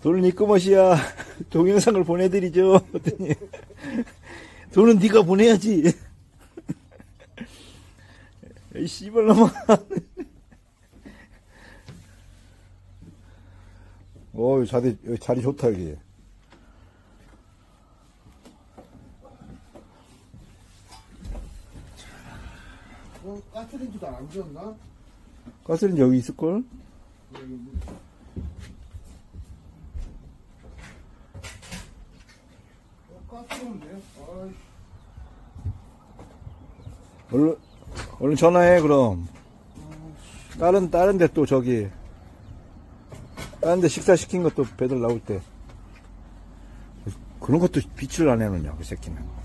돈은 이꺼머시야. 동영상을 보내드리죠. 돈은 네가 보내야지. 이 씨발놈아. 자리 좋다, 여기. 가스레인지도 안 지었나? 가스레인지 여기 있을걸? 가스레인지인데요? 얼른 전화해, 그럼. 다른 데 또 저기, 다른 데 식사시킨 것도 배달 나올 때. 그런 것도 빛을 안 해놓냐, 그 새끼는.